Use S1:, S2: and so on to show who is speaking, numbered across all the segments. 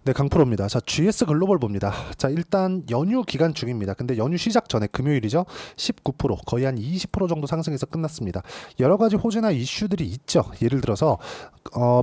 S1: 네, 강프로입니다. 자, GS 글로벌 봅니다. 자, 일단 연휴 기간 중입니다. 근데 연휴 시작 전에 금요일이죠. 19% 거의 한 20% 정도 상승해서 끝났습니다. 여러 가지 호재나 이슈들이 있죠. 예를 들어서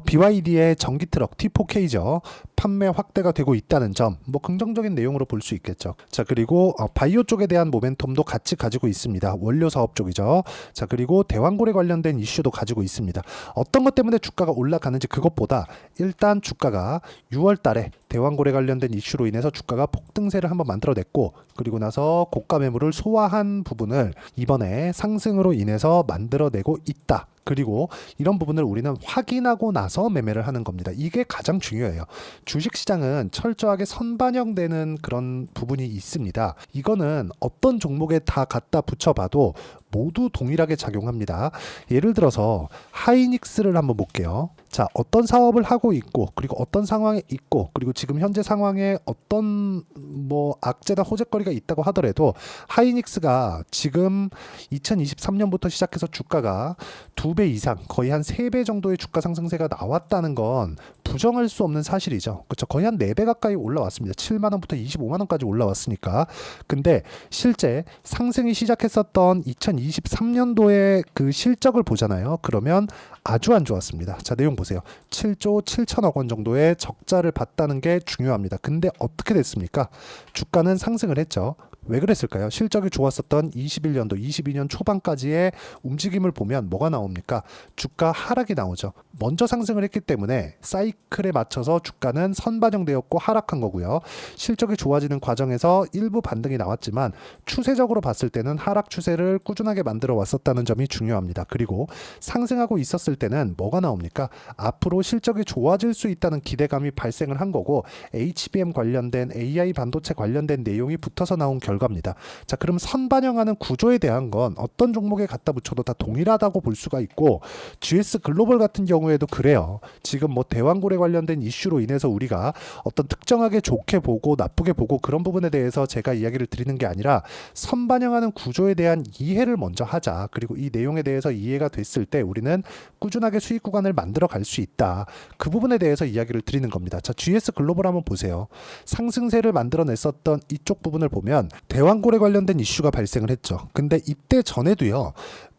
S1: BYD의 전기 트럭 T4K죠. 판매 확대가 되고 있다는 점, 뭐 긍정적인 내용으로 볼 수 있겠죠. 자, 그리고 바이오 쪽에 대한 모멘텀도 같이 가지고 있습니다. 원료 사업 쪽이죠. 자, 그리고 대왕고래 관련된 이슈도 가지고 있습니다. 어떤 것 때문에 주가가 올라가는지 그것보다 일단 주가가 6월 달에 대왕고래 관련된 이슈로 인해서 주가가 폭등세를 한번 만들어냈고, 그리고 나서 고가 매물을 소화한 부분을 이번에 상승으로 인해서 만들어내고 있다. 그리고 이런 부분을 우리는 확인하고 나서 매매를 하는 겁니다. 이게 가장 중요해요. 주식시장은 철저하게 선반영되는 그런 부분이 있습니다. 이거는 어떤 종목에 다 갖다 붙여봐도 모두 동일하게 작용합니다. 예를 들어서 하이닉스를 한번 볼게요. 자, 어떤 사업을 하고 있고, 그리고 어떤 상황에 있고, 그리고 지금 현재 상황에 어떤 뭐 악재나 호재거리가 있다고 하더라도 하이닉스가 지금 2023년부터 시작해서 주가가 2배 이상, 거의 한 3배 정도의 주가 상승세가 나왔다는 건 부정할 수 없는 사실이죠. 그렇죠. 거의 한 4배 가까이 올라왔습니다. 7만 원부터 25만 원까지 올라왔으니까. 근데 실제 상승이 시작했었던 2023년도의 그 실적을 보잖아요. 그러면 아주 안 좋았습니다. 자, 내용 보세요. 7조 7천억 원 정도의 적자를 봤다는 게 중요합니다. 근데 어떻게 됐습니까? 주가는 상승을 했죠. 왜 그랬을까요? 실적이 좋았었던 21년도, 22년 초반까지의 움직임을 보면 뭐가 나옵니까? 주가 하락이 나오죠. 먼저 상승을 했기 때문에 사이클에 맞춰서 주가는 선반영되었고 하락한 거고요. 실적이 좋아지는 과정에서 일부 반등이 나왔지만 추세적으로 봤을 때는 하락 추세를 꾸준하게 만들어 왔었다는 점이 중요합니다. 그리고 상승하고 있었을 때는 뭐가 나옵니까? 앞으로 실적이 좋아질 수 있다는 기대감이 발생을 한 거고, HBM 관련된 AI 반도체 관련된 내용이 붙어서 나온 결과입니다. 자, 그럼 선반영하는 구조에 대한 건 어떤 종목에 갖다 붙여도 다 동일하다고 볼 수가 있고, GS 글로벌 같은 경우에도 그래요. 지금 뭐 대왕고래 관련된 이슈로 인해서 우리가 어떤 특정하게 좋게 보고 나쁘게 보고 그런 부분에 대해서 제가 이야기를 드리는 게 아니라 선반영하는 구조에 대한 이해를 먼저 하자. 그리고 이 내용에 대해서 이해가 됐을 때 우리는 꾸준하게 수익 구간을 만들어 갈 수 있다. 그 부분에 대해서 이야기를 드리는 겁니다. 자, GS 글로벌 한번 보세요. 상승세를 만들어냈었던 이쪽 부분을 보면 대왕고래 관련된 이슈가 발생을 했죠. 근데 이때 전에도요.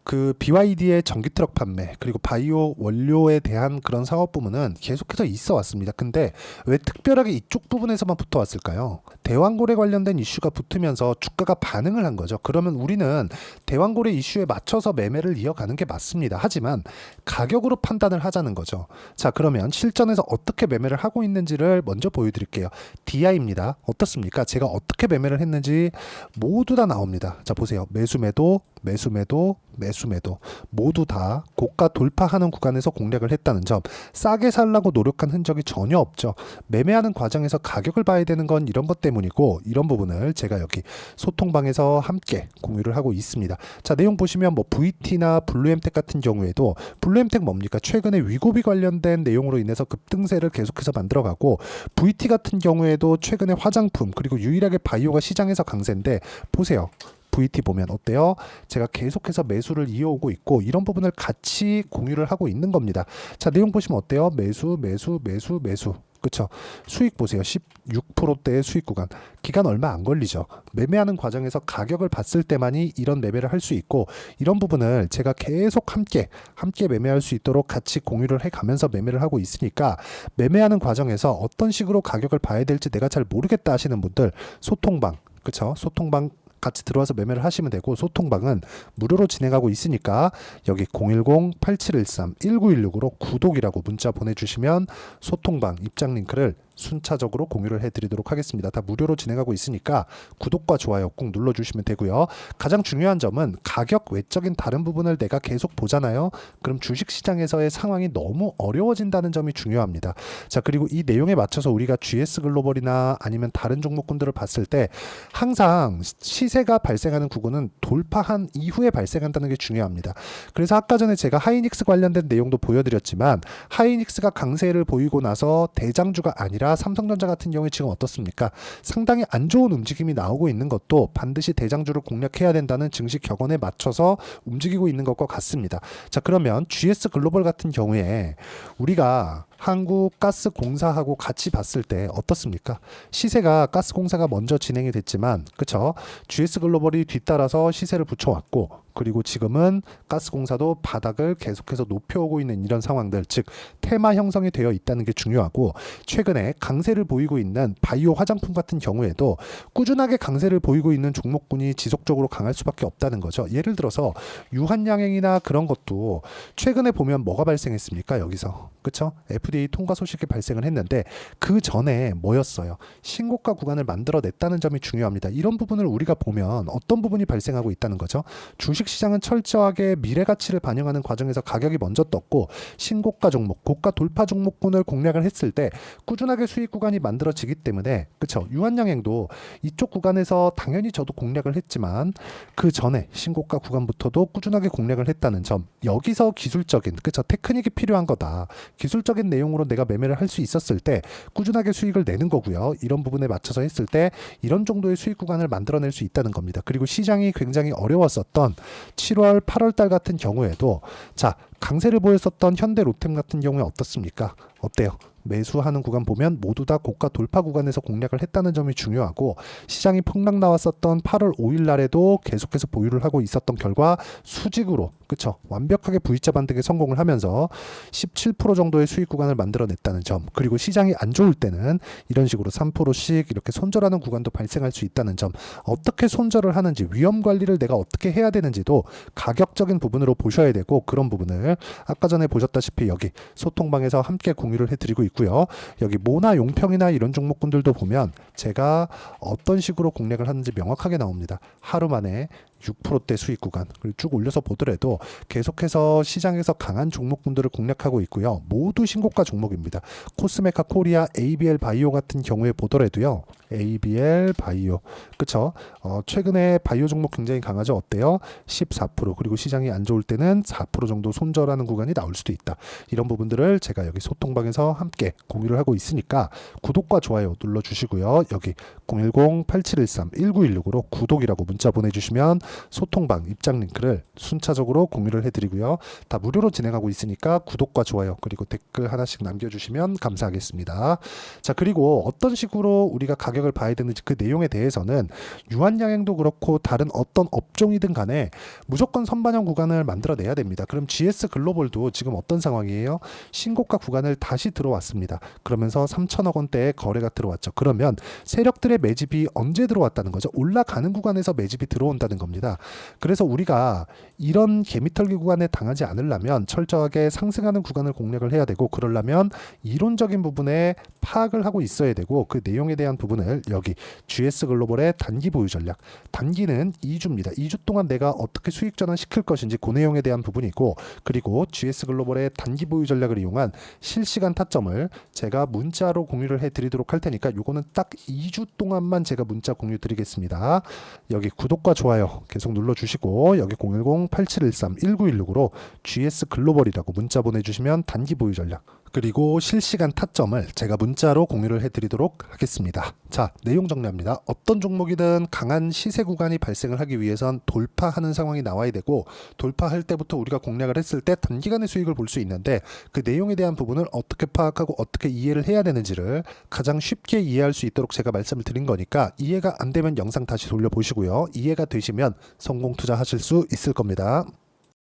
S1: 그 BYD의 전기 트럭 판매, 그리고 바이오 원료에 대한 그런 사업 부문은 계속해서 있어 왔습니다. 근데 왜 특별하게 이쪽 부분에서만 붙어 왔을까요? 대왕고래 관련된 이슈가 붙으면서 주가가 반응을 한 거죠. 그러면 우리는 대왕고래 이슈에 맞춰서 매매를 이어가는 게 맞습니다. 하지만 가격으로 판단을 하자는 거죠. 자, 그러면 실전에서 어떻게 매매를 하고 있는지를 먼저 보여드릴게요. DI입니다. 어떻습니까? 제가 어떻게 매매를 했는지 모두 다 나옵니다. 자, 보세요. 매수 매도, 매수 매도, 매수 매도 모두 다 고가 돌파하는 구간에서 공략을 했다는 점, 싸게 살라고 노력한 흔적이 전혀 없죠. 매매하는 과정에서 가격을 봐야 되는 건 이런 것 때문이고, 이런 부분을 제가 여기 소통방에서 함께 공유를 하고 있습니다. 자, 내용 보시면 뭐 VT나 블루엠텍 같은 경우에도, 블루엠텍 뭡니까? 최근에 위고비 관련된 내용으로 인해서 급등세를 계속해서 만들어가고, VT 같은 경우에도 최근에 화장품 그리고 유일하게 바이오가 시장에서 강세인데, 보세요. VT 보면 어때요? 제가 계속해서 매수를 이어오고 있고, 이런 부분을 같이 공유를 하고 있는 겁니다. 자, 내용 보시면 어때요? 매수, 매수, 매수, 매수. 그쵸? 수익 보세요. 16%대의 수익 구간. 기간 얼마 안 걸리죠. 매매하는 과정에서 가격을 봤을 때만이 이런 매매를 할 수 있고, 이런 부분을 제가 계속 함께 매매할 수 있도록 같이 공유를 해가면서 매매를 하고 있으니까, 매매하는 과정에서 어떤 식으로 가격을 봐야 될지 내가 잘 모르겠다 하시는 분들, 소통방, 그쵸? 소통방 같이 들어와서 매매를 하시면 되고, 소통방은 무료로 진행하고 있으니까 여기 010-8713-1916으로 구독이라고 문자 보내주시면 소통방 입장 링크를 순차적으로 공유를 해드리도록 하겠습니다. 다 무료로 진행하고 있으니까 구독과 좋아요 꼭 눌러주시면 되고요. 가장 중요한 점은 가격 외적인 다른 부분을 내가 계속 보잖아요. 그럼 주식시장에서의 상황이 너무 어려워진다는 점이 중요합니다. 자, 그리고 이 내용에 맞춰서 우리가 GS 글로벌이나 아니면 다른 종목군들을 봤을 때 항상 시세가 발생하는 구간은 돌파한 이후에 발생한다는 게 중요합니다. 그래서 아까 전에 제가 하이닉스 관련된 내용도 보여드렸지만, 하이닉스가 강세를 보이고 나서 대장주가 아니라 아니라 삼성전자 같은 경우에 지금 어떻습니까? 상당히 안 좋은 움직임이 나오고 있는 것도 반드시 대장주를 공략해야 된다는 증시 격언에 맞춰서 움직이고 있는 것과 같습니다. 자, 그러면 GS 글로벌 같은 경우에 우리가 한국가스공사하고 같이 봤을 때 어떻습니까? 시세가 가스공사가 먼저 진행이 됐지만, 그쵸? GS 글로벌이 뒤따라서 시세를 붙여왔고, 그리고 지금은 가스공사도 바닥을 계속해서 높여오고 있는 이런 상황들, 즉 테마 형성이 되어 있다는 게 중요하고, 최근에 강세를 보이고 있는 바이오 화장품 같은 경우에도 꾸준하게 강세를 보이고 있는 종목군이 지속적으로 강할 수밖에 없다는 거죠. 예를 들어서 유한양행이나 그런 것도 최근에 보면 뭐가 발생했습니까? 여기서, 그쵸? FDA 통과 소식이 발생을 했는데 그 전에 뭐였어요? 신고가 구간을 만들어냈다는 점이 중요합니다. 이런 부분을 우리가 보면 어떤 부분이 발생하고 있다는 거죠? 주식시장은 철저하게 미래 가치를 반영하는 과정에서 가격이 먼저 떴고, 신고가 종목, 고가 돌파 종목군을 공략을 했을 때 꾸준하게 수익 구간이 만들어지기 때문에, 그쵸? 유한양행도 이쪽 구간에서 당연히 저도 공략을 했지만 그 전에 신고가 구간부터도 꾸준하게 공략을 했다는 점, 여기서 기술적인, 그쵸? 테크닉이 필요한 거다. 기술적인 내용으로 내가 매매를 할 수 있었을 때 꾸준하게 수익을 내는 거고요. 이런 부분에 맞춰서 했을 때 이런 정도의 수익 구간을 만들어낼 수 있다는 겁니다. 그리고 시장이 굉장히 어려웠었던 7월, 8월 달 같은 경우에도, 자, 강세를 보였었던 현대 로템 같은 경우에 어떻습니까? 어때요? 매수하는 구간 보면 모두 다 고가 돌파 구간에서 공략을 했다는 점이 중요하고, 시장이 폭락 나왔었던 8월 5일 날에도 계속해서 보유를 하고 있었던 결과 수직으로, 그쵸? 완벽하게 V자 반등에 성공을 하면서 17% 정도의 수익 구간을 만들어냈다는 점, 그리고 시장이 안 좋을 때는 이런 식으로 3%씩 이렇게 손절하는 구간도 발생할 수 있다는 점, 어떻게 손절을 하는지, 위험 관리를 내가 어떻게 해야 되는지도 가격적인 부분으로 보셔야 되고, 그런 부분을 아까 전에 보셨다시피 여기 소통방에서 함께 공유를 해드리고 있고요. 여기 모나 용평이나 이런 종목군들도 보면 제가 어떤 식으로 공략을 하는지 명확하게 나옵니다. 하루 만에 6%대 수익 구간, 그리고 쭉 올려서 보더라도 계속해서 시장에서 강한 종목군들을 공략하고 있고요. 모두 신고가 종목입니다. 코스메카 코리아, ABL 바이오 같은 경우에 보더라도요. ABL 바이오, 그쵸? 최근에 바이오 종목 굉장히 강하죠. 어때요? 14%, 그리고 시장이 안 좋을 때는 4% 정도 손절하는 구간이 나올 수도 있다. 이런 부분들을 제가 여기 소통방에서 함께 공유를 하고 있으니까 구독과 좋아요 눌러주시고요. 여기 010-8713-1916으로 구독이라고 문자 보내주시면 소통방 입장 링크를 순차적으로 공유를 해드리고요. 다 무료로 진행하고 있으니까 구독과 좋아요 그리고 댓글 하나씩 남겨주시면 감사하겠습니다. 자, 그리고 어떤 식으로 우리가 가격을 봐야 되는지 그 내용에 대해서는 유한양행도 그렇고 다른 어떤 업종이든 간에 무조건 선반영 구간을 만들어내야 됩니다. 그럼 GS 글로벌도 지금 어떤 상황이에요? 신고가 구간을 다시 들어왔습니다. 그러면서 3천억 원대의 거래가 들어왔죠. 그러면 세력들의 매집이 언제 들어왔다는 거죠? 올라가는 구간에서 매집이 들어온다는 겁니다. 그래서 우리가 이런 개미털기 구간에 당하지 않으려면 철저하게 상승하는 구간을 공략을 해야 되고, 그러려면 이론적인 부분에 파악을 하고 있어야 되고, 그 내용에 대한 부분을 여기 GS 글로벌의 단기 보유 전략, 단기는 2주입니다. 2주 동안 내가 어떻게 수익 전환 시킬 것인지 그 내용에 대한 부분이고, 그리고 GS 글로벌의 단기 보유 전략을 이용한 실시간 타점을 제가 문자로 공유를 해드리도록 할 테니까 요거는 딱 2주 동안만 제가 문자 공유 드리겠습니다. 여기 구독과 좋아요 계속 눌러주시고, 여기 010-8713-1916으로 GS 글로벌이라고 문자 보내주시면 단기 보유 전략 그리고 실시간 타점을 제가 문자로 공유를 해드리도록 하겠습니다. 자, 내용 정리합니다. 어떤 종목이든 강한 시세 구간이 발생을 하기 위해선 돌파하는 상황이 나와야 되고, 돌파할 때부터 우리가 공략을 했을 때 단기간의 수익을 볼 수 있는데, 그 내용에 대한 부분을 어떻게 파악하고 어떻게 이해를 해야 되는지를 가장 쉽게 이해할 수 있도록 제가 말씀을 드린 거니까, 이해가 안 되면 영상 다시 돌려보시고요. 이해가 되시면 성공 투자하실 수 있을 겁니다.